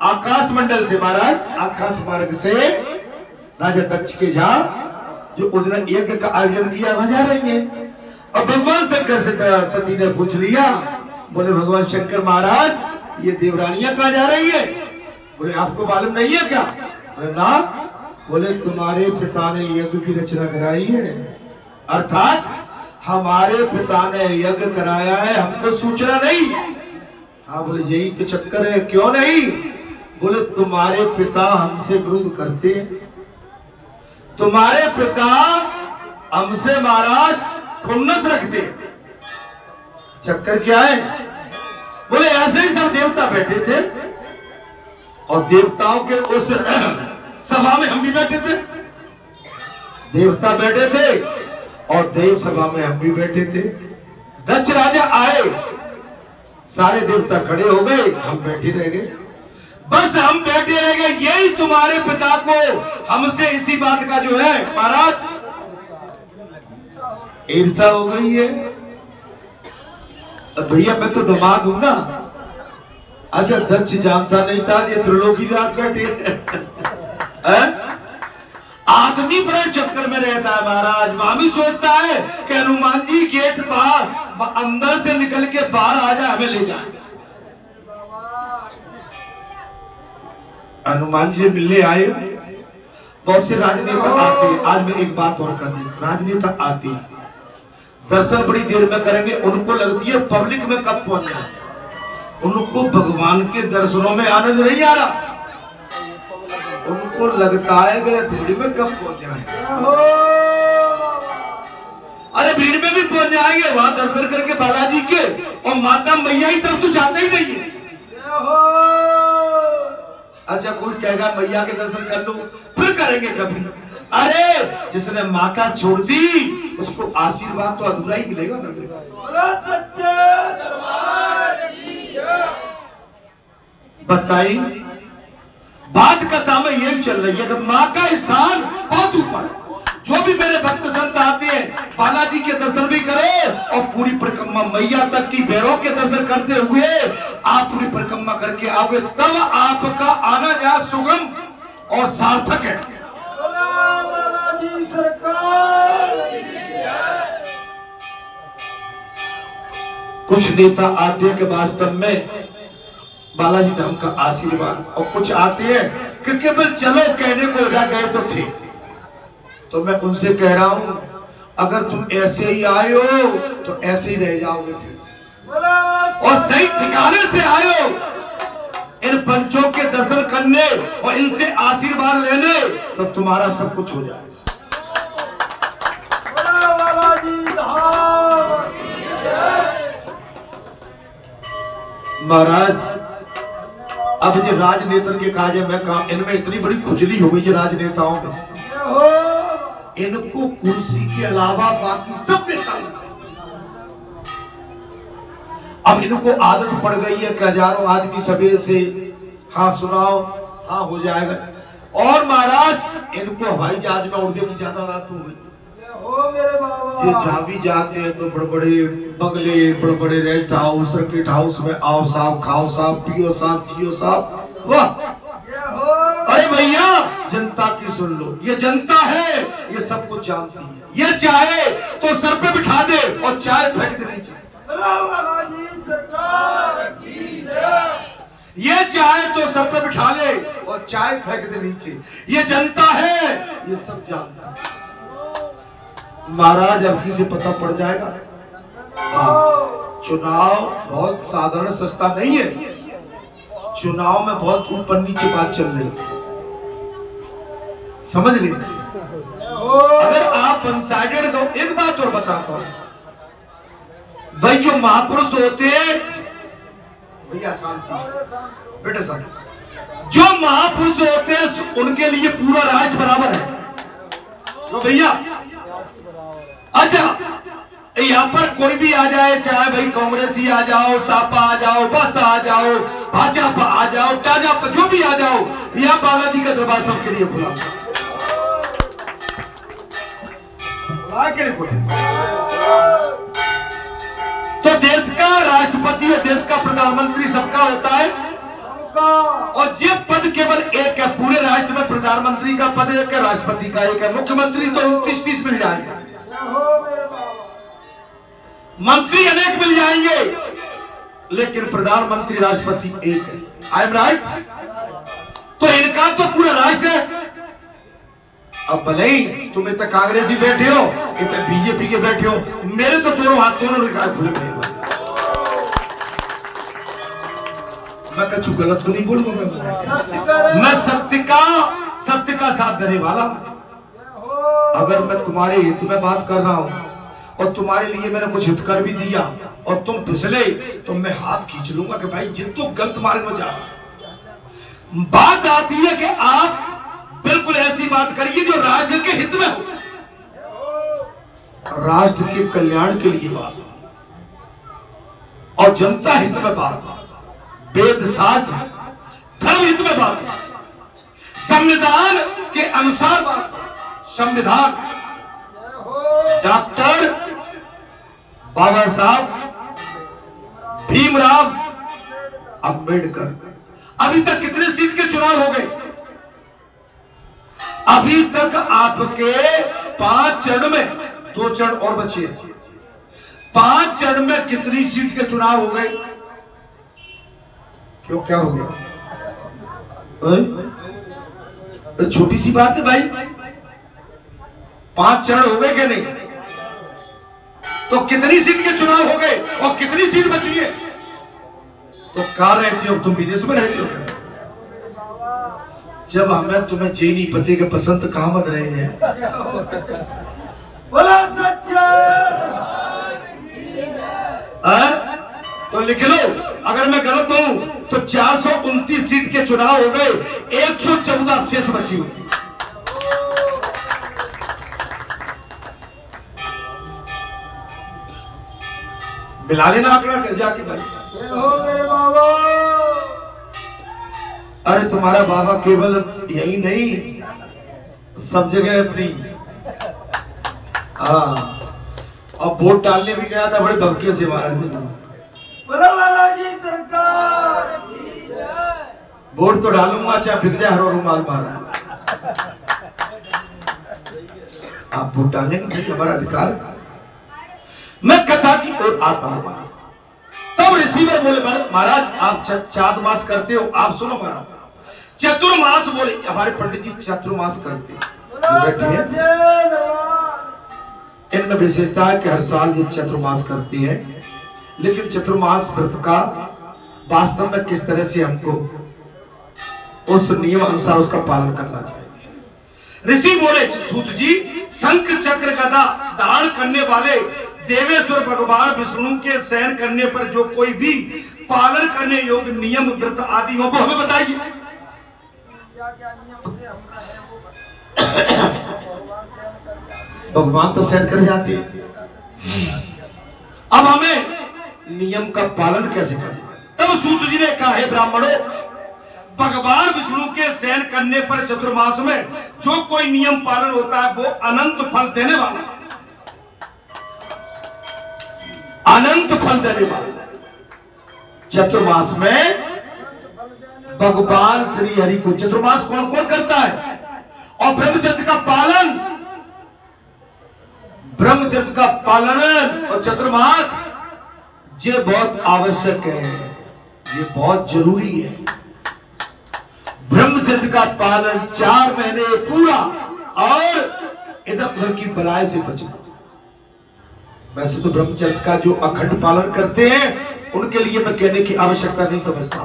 आकाश मंडल से महाराज, आकाश मार्ग से राजा दक्ष के जा जो उन्होंने यज्ञ का आयोजन किया वहां जा रही है। अब भगवान शंकर से सती ने पूछ लिया, बोले भगवान शंकर महाराज ये देवरानियां कहाँ जा रही है? बोले आपको मालूम नहीं है क्या? बोले ना। बोले तुम्हारे पिता ने यज्ञ की रचना कराई है, अर्थात हमारे पिता ने यज्ञ कराया है, हमको सूचना नहीं। हाँ बोले यही तो चक्कर है। क्यों नहीं? बोले तुम्हारे पिता हमसे विरोध करते हैं, तुम्हारे पिता हमसे महाराज खुन्नस रखते हैं। चक्कर क्या है? बोले ऐसे ही सब देवता बैठे थे और देवताओं के उस सभा में हम भी बैठे थे। देवता बैठे थे और देव सभा में हम भी बैठे थे। दक्ष राजा आए, सारे देवता खड़े हो गए, हम बैठे रह गए। बस हम बैठे रह गए। यही तुम्हारे पिता को हमसे इसी बात का जो है महाराज ईर्षा हो गई है। भैया मैं तो दामाद हूं ना। अच्छा दक्ष जानता नहीं था ये त्रिलोकीनाथ बैठे आदमी बड़े चक्कर में रहता है महाराज। मामी सोचता है कि हनुमान जी गेट बाहर अंदर से निकल के बाहर आ जाए, हमें ले जाए। हनुमान जी मिलने आए। बहुत से राजनेता आते हैं। आज मैं एक बात और करनी, राजनेता आते हैं दर्शन बड़ी देर में करेंगे, उनको लगती है पब्लिक में कब पहुंच जाए। उनको भगवान के दर्शनों में आनंद नहीं आ रहा, उनको लगता है वे भीड़ में कब पहुंच जाए। अरे भीड़ में भी पहुंच जाएंगे, वहां दर्शन करके बालाजी के और माता मैया ही तब तो जाते ही नहीं है। अच्छा कोई कहेगा मैया के दर्शन कर लो, फिर करेंगे कभी। अरे जिसने माता छोड़ दी उसको आशीर्वाद तो अधूरा ही मिलेगा ना। सच्चे दरबार की बताइए, बात कथा में यही चल रही है कि माँ का स्थान बहुत ऊपर। जो भी मेरे भक्त संत आते हैं बालाजी के दर्शन भी करो और पूरी परिक्रमा मैया तक की भैरव के दर्शन करते हुए आप पूरी परिक्रमा करके आओगे, तब आपका आना यहाँ सुगम और सार्थक है। कुछ नेता आते हैं कि वास्तव में बालाजी धाम का आशीर्वाद, और कुछ आते हैं कि केवल चलो कहने को जा गए तो थे। तो मैं उनसे कह रहा हूं अगर तुम ऐसे ही आए हो तो ऐसे ही रह जाओगे और सही ठिकाने से आए हो इन पंचों के दर्शन करने और इनसे आशीर्वाद लेने, तो तुम्हारा सब कुछ हो जाएगा। महाराज अब ये राजनेता के काज है, मैं कहा इनमें इतनी बड़ी खुजली हो गई है राजनेताओं में, इनको कुर्सी के अलावा बाकी सब नेता। अब इनको आदत पड़ गई है कि हजारों आदमी सवेरे से हाँ सुनाओ हाँ हो जाएगा। और महाराज इनको हवाई जहाज में उड़ने की ज्यादा आदत हो गई। ये जहाँ भी जाते हैं तो बड़े बड़े बंगले, बड़े बड़े रेस्ट हाउस, सर्किट हाउस में आओ साहब, खाओ साहब, पियो साहब, जियो साहब। वाह अरे भैया जनता की सुन लो, ये जनता है, ये सब कुछ जानती है। ये चाहे तो सर पे बिठा दे और चाय फेंक दे नीचे। ये चाहे तो सर पे बिठा ले और चाय फेंक दे नीचे। ये जनता है, ये सब जानता है। महाराज अब किसे पता पड़ जाएगा। चुनाव बहुत साधारण सस्ता नहीं है। चुनाव में बहुत ऊपर नीचे बात चल रही है, समझ लीजिए। अगर आप वन साइडेड तो एक बात और बताता हूं भाई, जो महापुरुष होते हैं भैया शांति बेटे शांति, जो महापुरुष होते हैं उनके लिए पूरा राज्य बराबर है। तो भैया अच्छा यहाँ पर कोई भी आ जाए, चाहे भाई कांग्रेसी आ जाओ, सापा आ जाओ, बस आ जाओ, भाजपा आ जाओ, टाजापा जो भी आ जाओ, यहाँ बालाजी का दरबार सबके लिए खुला तो देश का राष्ट्रपति और देश का प्रधानमंत्री सबका होता है, और ये पद केवल एक है पूरे राष्ट्र में। प्रधानमंत्री का पद एक है, राष्ट्रपति का एक है, मुख्यमंत्री तो 29-30 मिल जाएंगे, मंत्री अनेक मिल जाएंगे, लेकिन प्रधानमंत्री राष्ट्रपति एक है। I am right? तो इनका तो पूरा राष्ट्र है। अब भले ही तुम इतना कांग्रेसी बैठे हो, इतना बीजेपी के बैठे हो, मेरे तो दोनों हाथ दोनों खुले हुए। मैं कुछ गलत तो नहीं बोलूंगा, मैं सत्य का साथ देने वाला। अगर मैं तुम्हारे हित में बात कर रहा हूं और तुम्हारे लिए मैंने कुछ हित कर भी दिया और तुम फिसले तो मैं हाथ खींच लूंगा कि भाई जिन तो गलत मार्ग में जा। बात आती है कि आप बिल्कुल ऐसी बात करिए जो राष्ट्र के हित में हो, राष्ट्र के कल्याण के लिए बात और जनता हित में बात। वेद शास्त्र धर्महित में बात है, संविधान के अनुसार बात है। संविधान डॉक्टर बाबा साहब भीमराव अंबेडकर। अभी तक कितने सीट के चुनाव हो गए? अभी तक आपके 5 चरण में, 2 चरण और बचे, 5 चरण में कितनी सीट के चुनाव हो गए? क्यों, क्या हो गया? तो छोटी सी बात है भाई, 5 चरण हो गए क्या नहीं? तो कितनी सीट के चुनाव हो गए और कितनी सीट बची है? तो कहां रहते हो तुम? विदेश में रहते हो? जब हमें तुम्हें जे नहीं पते के पसंद कहां बन रहे हैं? तो लिख लो, अगर मैं गलत हूं तो 429 सीट के चुनाव हो गए, 114 शेष बची हुई। मिला लेना आंकड़ा कर जाके भाई। अरे तुम्हारा बाबा केवल यही नहीं, सब जगह अपनी। हाँ, अब वोट डालने भी गया था, बड़े भवके से मारा वोट तो डालूंगा चाहे फिर जाए, हरो रुमाल मारा। आप वोट डालेंगे, हमारा अधिकार। मैं कथा की ओर आता हूं। तब रिसीवर बोले, महाराज आप चातुर्मास करते हो? आप सुनो महाराज, चतुर्मास बोले। हमारे पंडित जी चतुर्मास करते हैं। इनमें विशेषता है कि हर साल ये चतुर्मास करती है, लेकिन चतुर्मास व्रत का वास्तव में किस तरह से हमको उस नियम अनुसार उसका पालन करना चाहिए। ऋषि बोले, सूत जी, शंख चक्र गदा धारण करने वाले देवेश्वर भगवान विष्णु के शयन करने पर जो कोई भी पालन करने योग्य नियम व्रत आदि हो, वो हमें बताइए। भगवान तो शयन कर जाते हैं, अब हमें नियम का पालन कैसे करें? तब सूत जी ने कहा, है ब्राह्मणों, भगवान विष्णु के शयन करने पर चतुर्मास में जो कोई नियम पालन होता है वो अनंत फल देने वाला, अनंत फल देने वाला। चतुर्मास में भगवान श्री हरि को चतुर्मास कौन कौन करता है? और ब्रह्मचर्य का पालन, ब्रह्मचर्य का पालन और चतुर्मास ये बहुत आवश्यक है, ये बहुत जरूरी है। ब्रह्मचर्य का पालन 4 महीने पूरा, और इधर उधर की बलाय से बचना। वैसे तो ब्रह्मचर्य का जो अखंड पालन करते हैं उनके लिए मैं कहने की आवश्यकता नहीं समझता।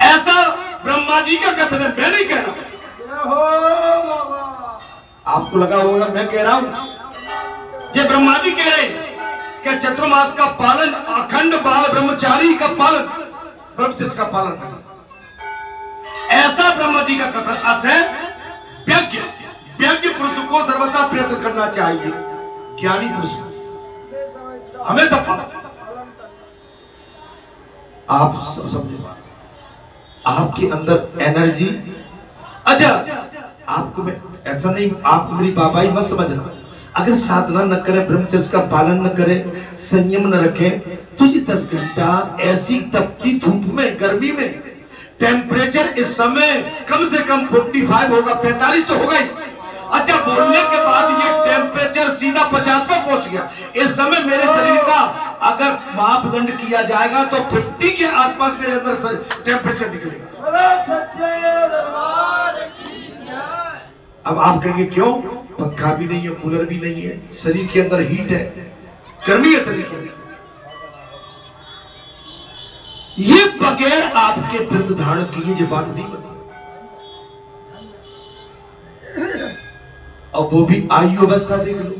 ऐसा ब्रह्मा जी का कथन है, मैं नहीं कह रहा। आपको लगा होगा मैं कह रहा हूं, ये ब्रह्मा जी कह रहे हैं कि चतुर्मास का पालन, अखंड बाल ब्रह्मचारी का पालन, ब्रह्मचर्य का पालन करना, ऐसा ब्रह्मा जी का कथन। अर्थ है व्यज्ञ पुरुष को सर्वथा प्रयत्न करना चाहिए, ज्ञानी पुरुष हमेशा आप समझे, आपके अंदर एनर्जी। अच्छा, आपको मैं ऐसा नहीं, आपको मेरी बाबाई मत समझना। अगर साधना न करे, ब्रह्मचर्य का पालन न करे, संयम न रखे, तो ये 10 घंटा ऐसी तपती धूप में, गर्मी में, टेम्परेचर इस समय कम से कम 45 होगा, 45 तो होगा ही। अच्छा, बोलने के बाद ये टेम्परेचर सीधा 50 पर पहुंच गया। इस समय मेरे शरीर का अगर मापदंड किया जाएगा तो 50 के आसपास मेरे अंदर टेम्परेचर निकलेगा। अब आप कहेंगे क्यों? पंखा भी नहीं है, कूलर भी नहीं है, शरीर के अंदर हीट है, गर्मी है शरीर के अंदर। ये बगैर आपके व्रत धारण किए ये बात नहीं बन सकती। और वो भी आयु अवस्था देख लो,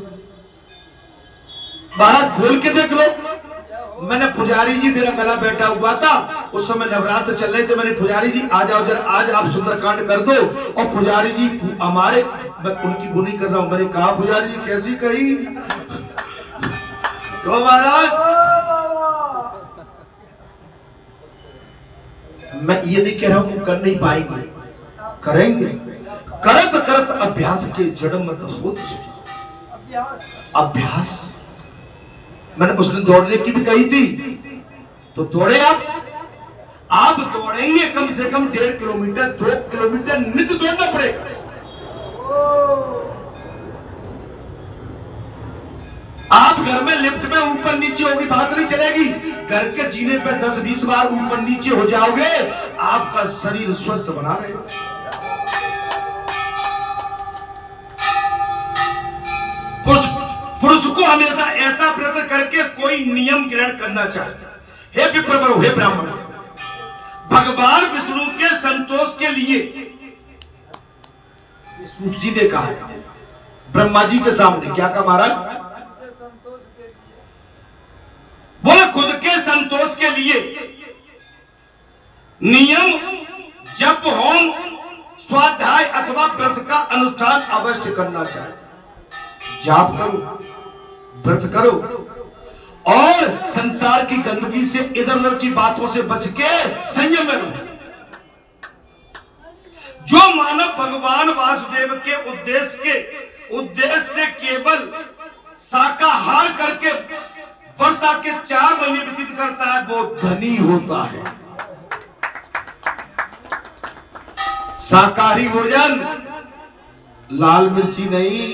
बारात बोल के देख लो। मैंने पुजारी जी, मेरा गला बैठा हुआ था, उस समय नवरात्र चल रहे थे, मैंने पुजारी जी आ जाओ जरा, आज आप सुंदरकांड कर दो। और पुजारी जी हमारे, मैं उनकी बुनी कर रहा हूं, मैंने कहा पुजारी जी कैसी कही तो महाराज मैं ये नहीं कह रहा हूं कर नहीं पाएंगे, करेंगे। करत करत अभ्यास के जन्म होत। अभ्यास मैंने उस दिन दौड़ने की भी कही थी, तो दौड़े आप दौड़ेंगे कम से कम 1.5 किलोमीटर 2 किलोमीटर नित्य दौड़ना पड़ेगा। आप घर में लिफ्ट में ऊपर नीचे होगी बात नहीं चलेगी, घर के जीने पे 10-20 बार ऊपर नीचे हो जाओगे, आपका शरीर स्वस्थ बना रहेगा। पुरुष को हमेशा ऐसा प्रयत्न करके कोई नियम ग्रहण करना चाहिए। हे विप्रवर, हे ब्राह्मण, भगवान विष्णु के संतोष के लिए सूत जी ने कहा है ब्रह्मा जी के सामने, क्या कहा महाराज? बोले खुद के संतोष के लिए नियम, जप, होम, स्वाध्याय अथवा व्रत का अनुष्ठान अवश्य करना चाहिए। जाप करो, व्रत करो और संसार की गंदगी से, इधर उधर की बातों से बच के संयम में रहो। जो मानव भगवान वासुदेव के उद्देश्य से केवल शाकाहार करके वर्षा के 4 महीने व्यतीत करता है, वो धनी होता है। शाकाहारी भोजन, लाल मिर्ची नहीं,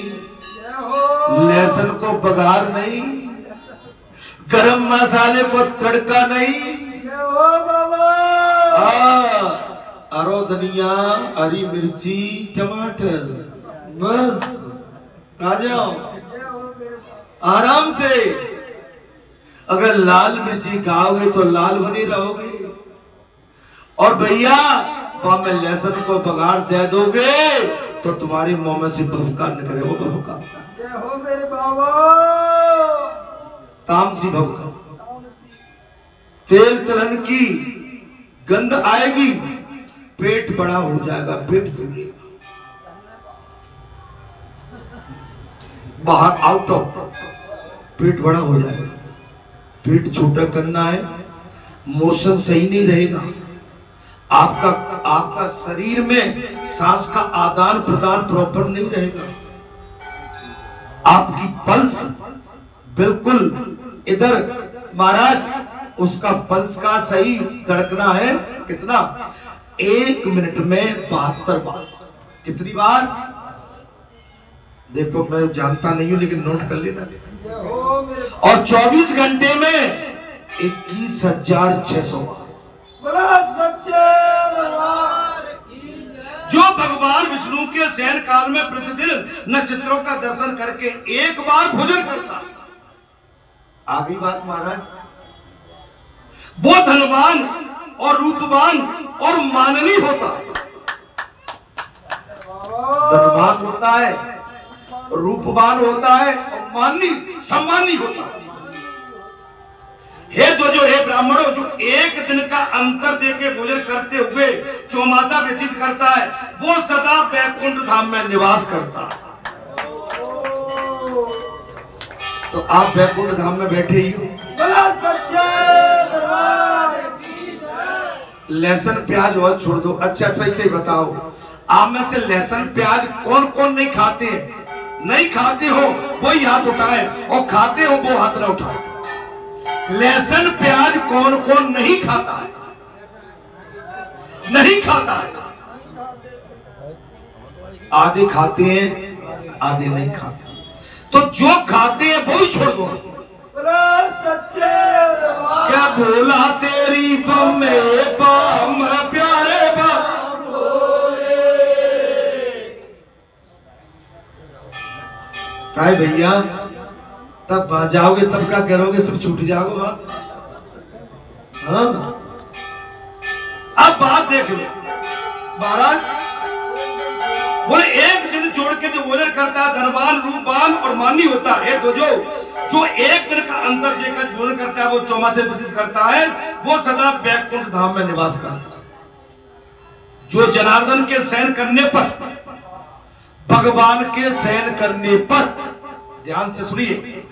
लहसुन को बघार नहीं, गरम मसाले को तड़का नहीं, अरो धनिया, हरी मिर्ची, टमाटर, बस आ जाओ आराम से। अगर लाल मिर्ची खाओगे तो लाल बने रहोगे, और भैया वहां में लहसुन को बघार दे दोगे तो तुम्हारे मुंह में से भभका निकले, वो भभका मेरे बाबा, तामसी भभका, तेल तलन की गंध आएगी, पेट बड़ा हो जाएगा, पेट फूलेगा, बाहर आउट ऑफ पेट बड़ा हो जाएगा। पेट छोटा करना है, मोशन सही नहीं रहेगा, आपका शरीर में सांस का आदान प्रदान प्रॉपर नहीं रहेगा, आपकी पल्स बिल्कुल इधर महाराज उसका पल्स का सही धड़कना है कितना, 1 मिनट में 72 बार। कितनी बार? देखो मैं जानता नहीं हूं लेकिन नोट कर लेना। और 24 घंटे में 21,600 बार। जो भगवान विष्णु के शयन काल में प्रतिदिन नक्षत्रों का दर्शन करके 1 बार भोजन करता, आगे बात महाराज, वो धनवान और रूपवान और माननीय होता है। धनवान होता है, रूपवान होता है और माननीय सम्मानी होता है। हे ध्वजो, हे ब्राह्मणों, जो 1 दिन का अंतर देके भोजन करते हुए चौमासा व्यतीत करता है, वो सदा वैकुंठ धाम में निवास करता है। तो आप वैकुंठ धाम में बैठे ही हो। लहसुन प्याज और छोड़ दो। अच्छा सही से बताओ, आप में से लहसुन प्याज कौन कौन नहीं खाते हैं? नहीं खाते हो वही हाथ उठाए, और खाते हो वो हाथ ना उठाए। लहसुन प्याज कौन कौन नहीं खाता है? नहीं खाता है। आधे खाते हैं, आधे नहीं खाते। तो जो खाते हैं वो ही छोड़ दो। क्या बोला तेरी बम प्यारे बम, काय भैया तब जाओगे तब क्या करोगे? सब छूट जाओगे बात। हाँ अब बात देख लो महाराज, बोले 1 दिन छोड़ के जो भोजन करता है धनवान, रूपवान और मानी होता है। तो जो 1 दिन का अंतर देकर भोजन करता है, वो चौमासे व्यतीत करता है, वो सदा वैकुंठ धाम में निवास करता है। जो जनार्दन के शयन करने पर, भगवान के शयन करने पर, ध्यान से सुनिए,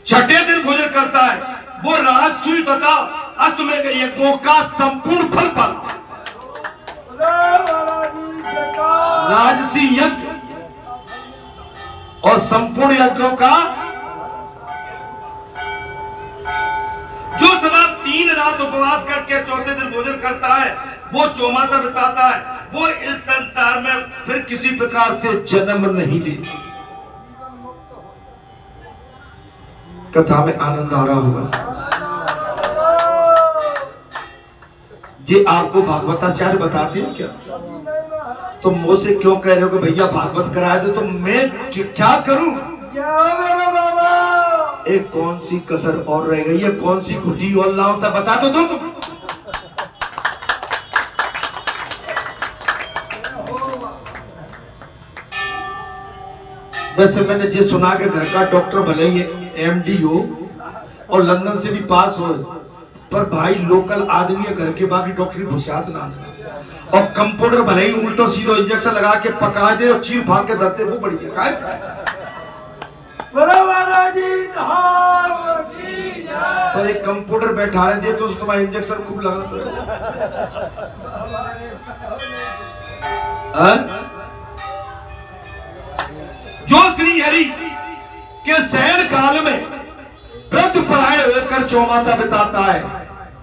6ठे दिन भोजन करता है, वो राजसूय तथा अश्वमेध यज्ञों का संपूर्ण फल पाना। राजसी यज्ञ और संपूर्ण यज्ञों का जो सदा 3 रात उपवास करके चौथे दिन भोजन करता है, वो चौमासा बिताता है, वो इस संसार में फिर किसी प्रकार से जन्म नहीं लेता। कथा में आनंद आ रहा होगा। जी आपको भागवताचार्य बताते हैं क्या? तो मुझसे क्यों कह रहे हो कि भैया भागवत करा दो? तो मैं क्या करूं? एक कौन सी कसर और रह गई है, कौन सी खुदी और लाओ बता दो तुम। वैसे मैंने जो सुना के घर का डॉक्टर भले ही MD हो और लंदन से भी पास हो, पर भाई लोकल आदमी है, घर के बाकी डॉक्टरी घुसियात ना, और कंपाउंडर भले ही उल्टो सीधो इंजेक्शन लगा के पका दे और चीर भाग के धरते, वो बढ़िया पर एक कंपाउंडर बैठा रहे दे तो तुम्हारा इंजेक्शन खूब लगा तो जो श्री हरि के शयन काल में व्रत परायण होकर चौमासा बिताता है,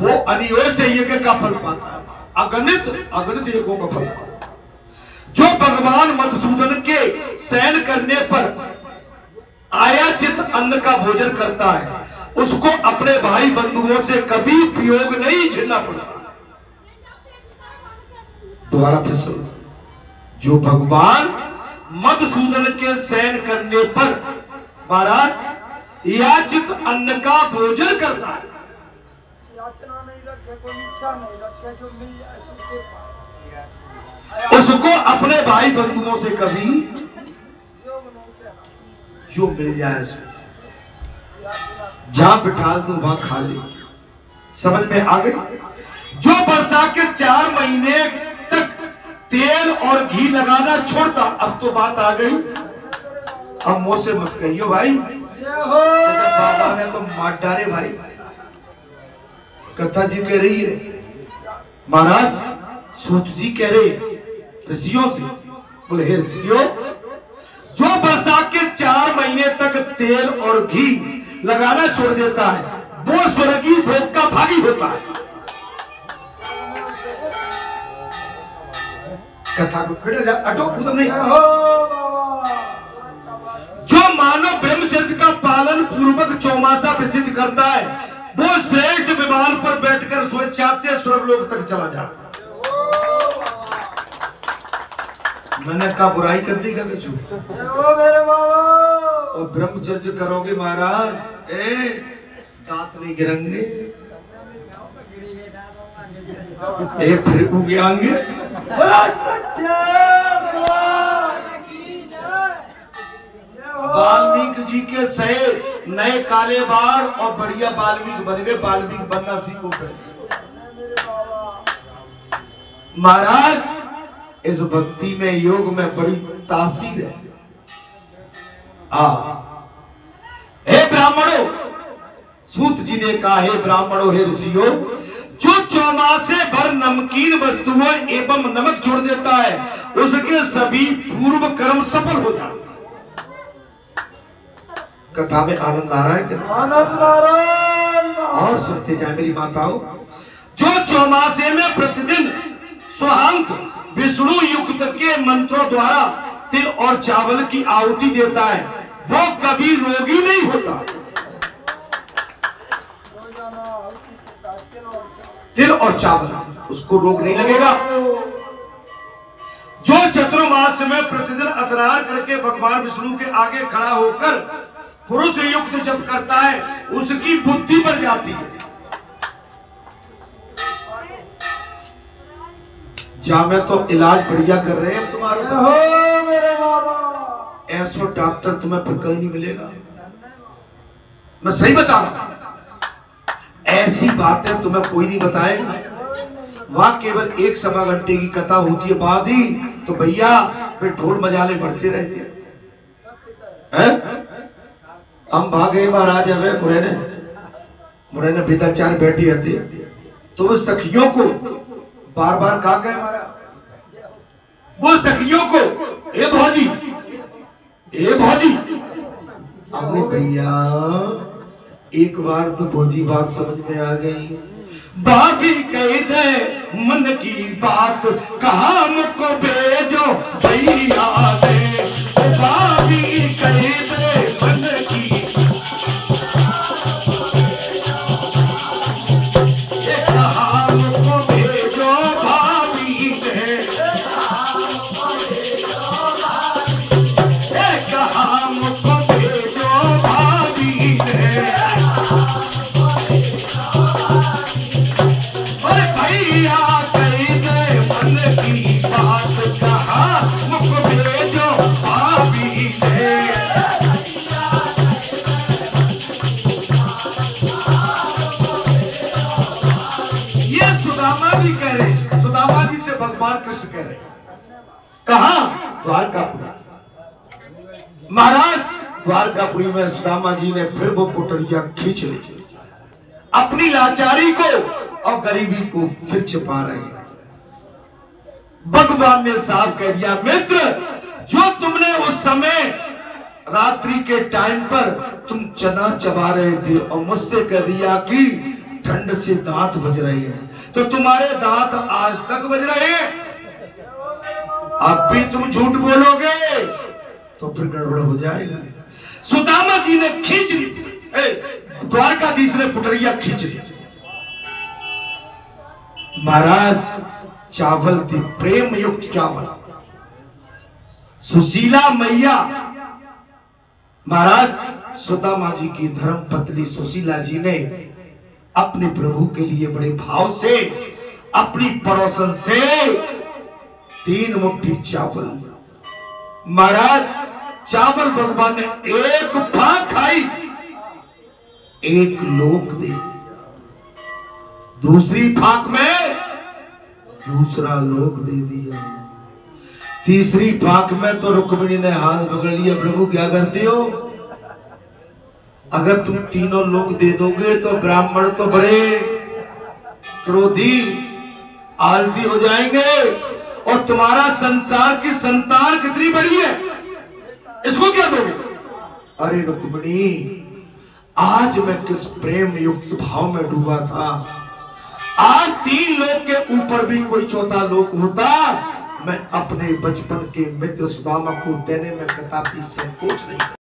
वो अनियोज्य यज्ञ का फल पाता है, अगणित यज्ञों का फल पाता है। जो भगवान मधुसूदन के शयन करने पर आयाचित अन्न का भोजन करता है, उसको अपने भाई बंधुओं से कभी वियोग नहीं झेलना पड़ता। दोबारा फिर सुनो, जो भगवान मधुसूदन के शयन करने पर महाराज याचित अन्न का भोजन करता है, याचना नहीं रखे, कोई इच्छा नहीं रखे, जो मिल जाए उसको अपने भाई बंधुओं से कभी जो मिल जाए जहां बिठा दूं वहां खा ले। समझ में आ गई? जो वर्षा के 4 महीने तक तेल और घी लगाना छोड़ता, अब तो बात आ गई, अब मुंह से मत कहियो भाई, बाबा ने तो मार डाले भाई। कथा जी कह रही है, महाराज सूत जी कह रहे ऋषियों से, बोले हे ऋषियों, जो वर्षा के 4 महीने तक तेल और घी लगाना छोड़ देता है, वो स्वर्गीय भोग का भागी होता है। कथा को फिर नहीं। जो मानव ब्रह्मचर्य का पालन पूर्वक चौमासा व्यतीत करता है, वो श्रेष्ठ विमान पर बैठकर स्वेच्छाते स्वर्गलोक तक चला जाता है। मैंने कहा बुराई कर दी क्या कुछ? और ब्रह्मचर्य करोगे महाराज, दांत नहीं गिरेंगे, फिर उगेंगे। वाल्मीकि जी के सहे नए काले बाल और बढ़िया वाल्मीकि बन गए, वाल्मीकि बनना सीखो पे। महाराज इस भक्ति में, योग में बड़ी तासीर है। हे ब्राह्मणों, सूत जी ने कहा, हे ब्राह्मणों, हे ऋषियों, जो चौमासे भर नमकीन वस्तुओं एवं नमक छोड़ देता है, उसके सभी पूर्व कर्म सफल हो जाते हैं। कथा में आनंद आ रहा है क्या? आनंद आ रहा है। और सुनते जाए मेरी माताओं, जो चौमासे में प्रतिदिन स्वहंत विष्णु युक्त के मंत्रों द्वारा तिल और चावल की आहुति देता है, वो कभी रोगी नहीं होता। तिल और चावल से उसको रोग नहीं लगेगा। जो चतुर्मास में प्रतिदिन स्नान करके भगवान विष्णु के आगे खड़ा होकर पुरुष युक्त जप करता है, उसकी बुद्धि बढ़ जाती है। जा में तो इलाज बढ़िया कर रहे हैं तुम्हारा, मेरे बाबा ऐसा डॉक्टर तुम्हें फिर कहीं नहीं मिलेगा। मैं सही बता रहा हूं, ऐसी बातें तुम्हें कोई नहीं बताएगा। वहां केवल 1 सवा घंटे की कथा होती है, बाद ही तो भैया फिर ढोल मजाले बढ़ते रहते हैं। हम भागे महाराज हमें बुरे ने मुरैना वृद्धाचार्य बैठी हती तो वो सखियों को बार बार कहा गए हमारा, वो सखियों को ए भौजी हमने भैया एक बार तो भौजी बात समझ में आ गई। भाभी कही थे मन की बात कहा मुझको भेजो भैया से, भाभी कही थे मन की कहा मुझको भेजो भाभी से, कहा मुझको भेजो भाभी से, और भैया कही थे मन की बात कहा मुझको भेजो भाभी से। ये सुदामा जी कह रहे, सुदामा जी से भगवान कृष्ण कह रहे, कहा द्वारकापुरी। महाराज द्वारकापुरी में सुदामा जी ने फिर वो पुटरिया खींच ली, अपनी लाचारी को और गरीबी को फिर छिपा रहे हैं। भगवान ने साफ कह दिया, मित्र जो तुमने उस समय रात्रि के टाइम पर तुम चना चबा रहे थे और मुझसे कह दिया कि ठंड से दांत बज रहे हैं, तो तुम्हारे दांत आज तक बज रहे हैं। अब भी तुम झूठ बोलोगे तो फिर गड़बड़ हो जाएगा। सुदामा जी ने खींच ली, द्वारकाधीश ने पुटरिया खींच ली। महाराज चावल थी, प्रेम युक्त चावल। सुशीला मैया महाराज सुदामा जी की धर्म पत्नी सुशीला जी ने अपने प्रभु के लिए बड़े भाव से अपनी पड़ोसन से 3 मुट्ठी चावल, महाराज चावल भगवान ने एक फाक खाई, एक लोक दे, दूसरी फाक में दूसरा लोक दे दिया, तीसरी फाक में तो रुक्मिणी ने हाथ पकड़ लिया, प्रभु क्या करते हो, अगर तुम तीनों लोग दे दोगे तो ब्राह्मण तो बड़े क्रोधी आलसी हो जाएंगे और तुम्हारा संसार की संतान कितनी बड़ी है, इसको क्या दोगे। अरे रुक्मिणी आज मैं किस प्रेम युक्त भाव में डूबा था, आज 3 लोक के ऊपर भी कोई चौथा लोक होता, मैं अपने बचपन के मित्र सुदामा को देने में कदापि संकोच नहीं।